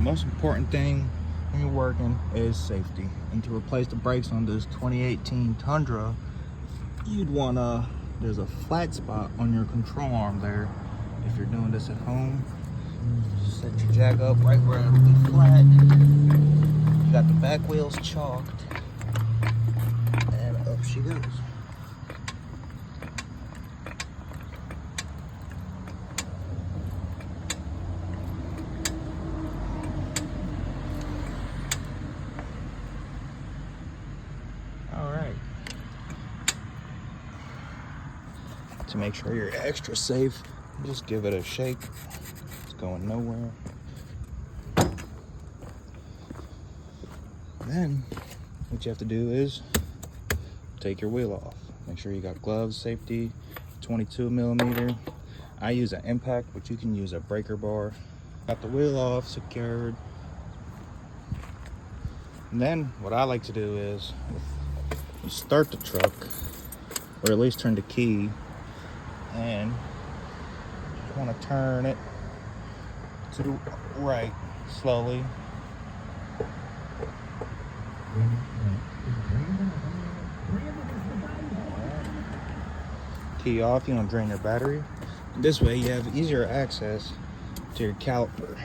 most important thing when you're working is safety. And to replace the brakes on this 2018 Tundra, you'd wanna, there's a flat spot on your control arm there. If you're doing this at home, set your jack up right where it'll be flat. You got the back wheels chalked, and up she goes. To make sure you're extra safe, just give it a shake. It's going nowhere. Then what you have to do is take your wheel off. Make sure you got gloves, safety, 22mm. I use an impact, but you can use a breaker bar. Got the wheel off, secured. And then what I like to do is you start the truck, or at least turn the key, and you want to turn it to the right slowly. Key off, you don't drain your battery. This way you have easier access to your caliper.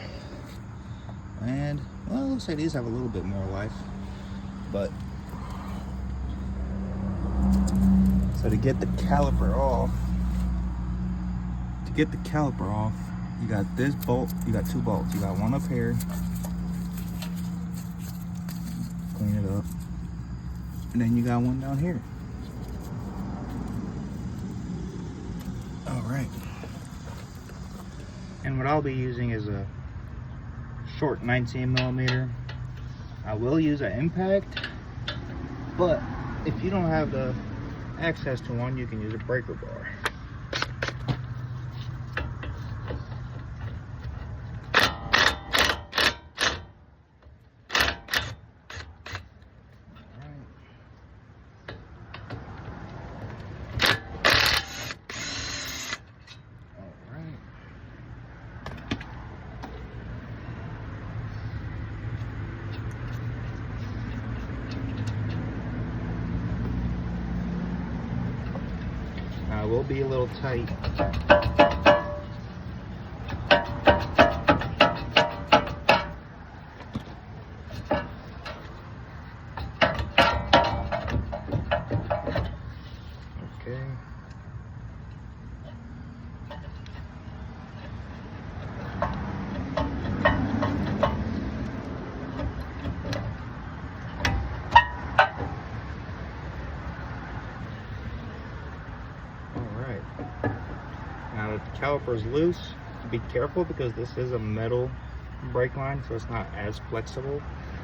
And well, it looks like these have a little bit more life, but so to get the caliper off, you got this bolt, you got two bolts. You got one up here, clean it up, and then you got one down here. All right. And what I'll be using is a short 19mm. I will use an impact, but if you don't have the access to one, you can use a breaker bar. Will be a little tight. Okay. Now that the caliper is loose, be careful because this is a metal brake line, so it's not as flexible.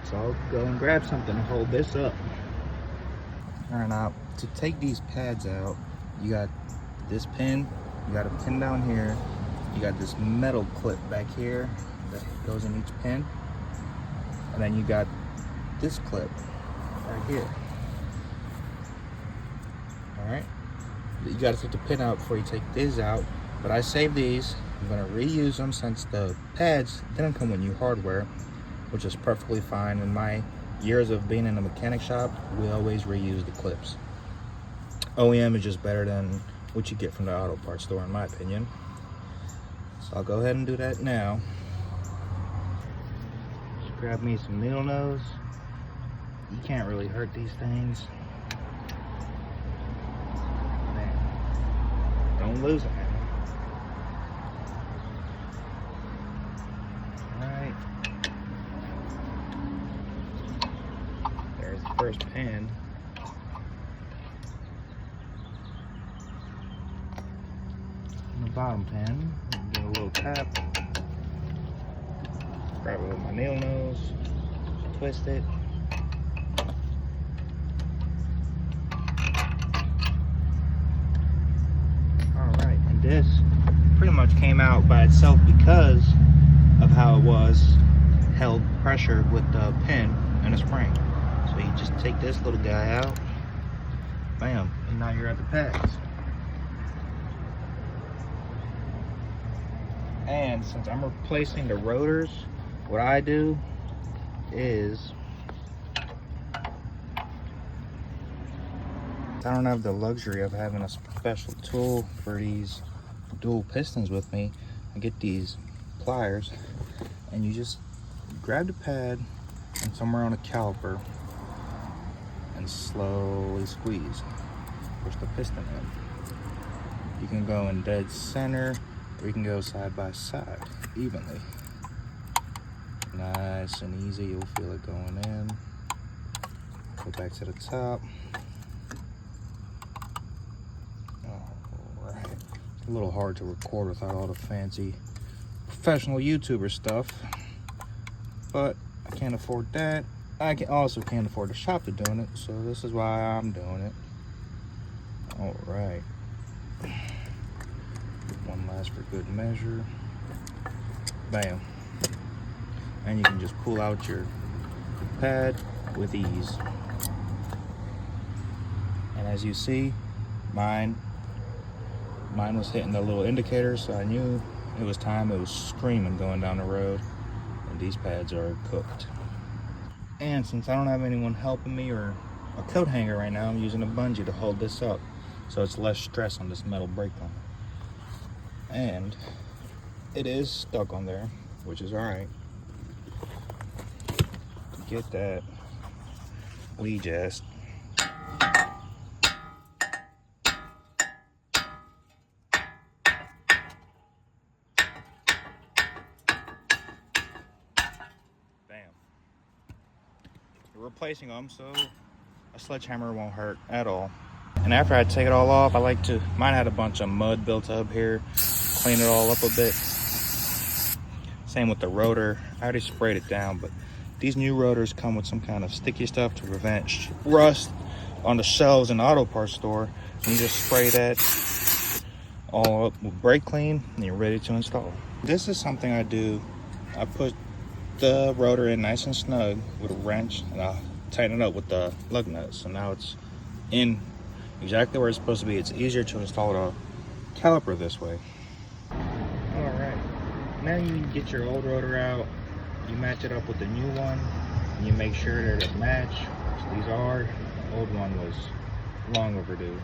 So I'll go and grab something to hold this up. All right, now to take these pads out, you got this pin, you got a pin down here, you got this metal clip back here that goes in each pin, and then you got this clip right here. All right, you got to take the pin out before you take these out. But I saved these. I'm gonna reuse them since the pads didn't come with new hardware, which is perfectly fine. In my years of being in a mechanic shop, we always reuse the clips. OEM is just better than what you get from the auto parts store, in my opinion. So I'll go ahead and do that now. Just grab me some needle nose. You can't really hurt these things. Man, don't lose it. First pin. And the bottom pin. Give it a little tap. Grab it with my nail nose. Twist it. Alright, and this pretty much came out by itself because of how it was held pressured with the pin and a spring. So you just take this little guy out, bam, and now you're at the pads. And since I'm replacing the rotors, what I do is, I don't have the luxury of having a special tool for these dual pistons with me. I get these pliers and you just grab the pad and somewhere on a caliper and slowly squeeze, push the piston in. You can go in dead center or you can go side by side evenly. Nice and easy, you'll feel it going in. Go back to the top. Alright, it's a little hard to record without all the fancy professional YouTuber stuff, but I can't afford that. I also can't afford the shop to doing it, so this is why I'm doing it. Alright. One last for good measure. Bam. And you can just pull out your pad with ease. And as you see, mine was hitting the little indicator, so I knew it was time. It was screaming going down the road, and these pads are cooked. And since I don't have anyone helping me or a coat hanger right now, I'm using a bungee to hold this up so it's less stress on this metal brake line. And it is stuck on there, which is all right. To get that, we just replacing them so a sledgehammer won't hurt at all. And after I take it all off, I like to, mine had a bunch of mud built up here, clean it all up a bit. Same with the rotor. I already sprayed it down, but these new rotors come with some kind of sticky stuff to prevent rust on the shelves in the auto parts store. And you just spray that all up with brake clean and you're ready to install. This is something I do. I put the rotor in nice and snug with a wrench and I'll tighten it up with the lug nut, so now it's in exactly where it's supposed to be. It's easier to install a caliper this way. All right, now you get your old rotor out, you match it up with the new one, and you make sure that it match, which these are. The old one was long overdue.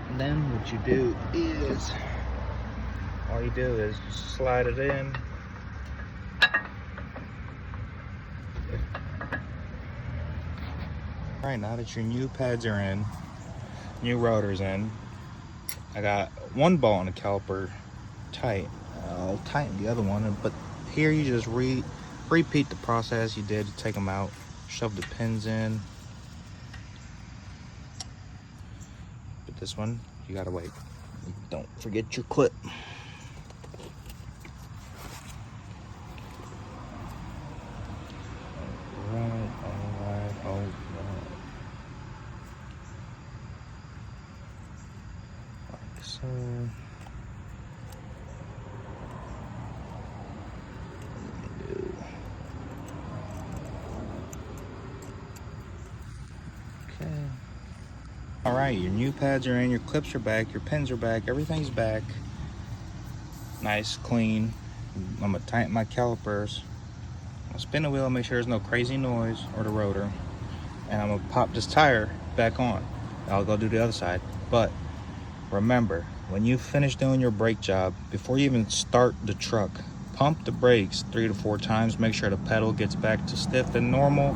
And then what you do is, all you do is slide it in. All right, now that your new pads are in, new rotor's in, I got one ball on the caliper tight. I'll tighten the other one, but here you just repeat the process you did to take them out. Shove the pins in. But this one, you gotta wait. Don't forget your clip. All right. Like so. Okay. All right, your new pads are in, your clips are back, your pins are back, everything's back. Nice, clean. I'm gonna tighten my calipers. I'll spin the wheel, make sure there's no crazy noise or the rotor. And I'm gonna pop this tire back on. I'll go do the other side. But remember, when you finish doing your brake job, before you even start the truck, pump the brakes 3 to 4 times, make sure the pedal gets back to stiff and normal,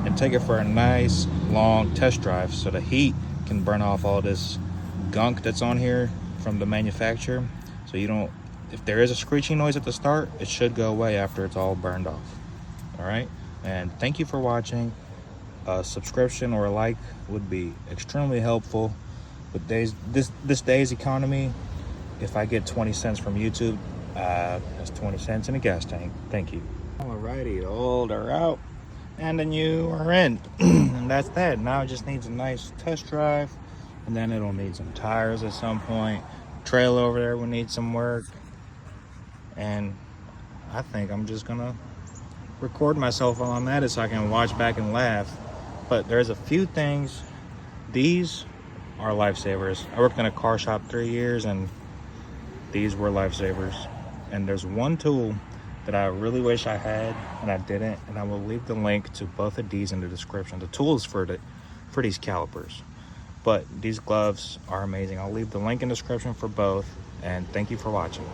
and take it for a nice long test drive so the heat can burn off all this gunk that's on here from the manufacturer. So you don't, if there is a screeching noise at the start, it should go away after it's all burned off. All right, and thank you for watching. A subscription or a like would be extremely helpful. With this day's economy, if I get 20 cents from YouTube, that's 20 cents in a gas tank. Thank you. Alrighty, the old are out and the new are in. And that's that. Now it just needs a nice test drive, and then it'll need some tires at some point. Trailer over there will need some work, and I think I'm just gonna record myself while I'm at it so I can watch back and laugh. But there's a few things. These are lifesavers. I worked in a car shop 3 years and these were lifesavers. And there's one tool that I really wish I had and I didn't, and I will leave the link to both of these in the description, the tools for these calipers. But these gloves are amazing. I'll leave the link in the description for both, and thank you for watching.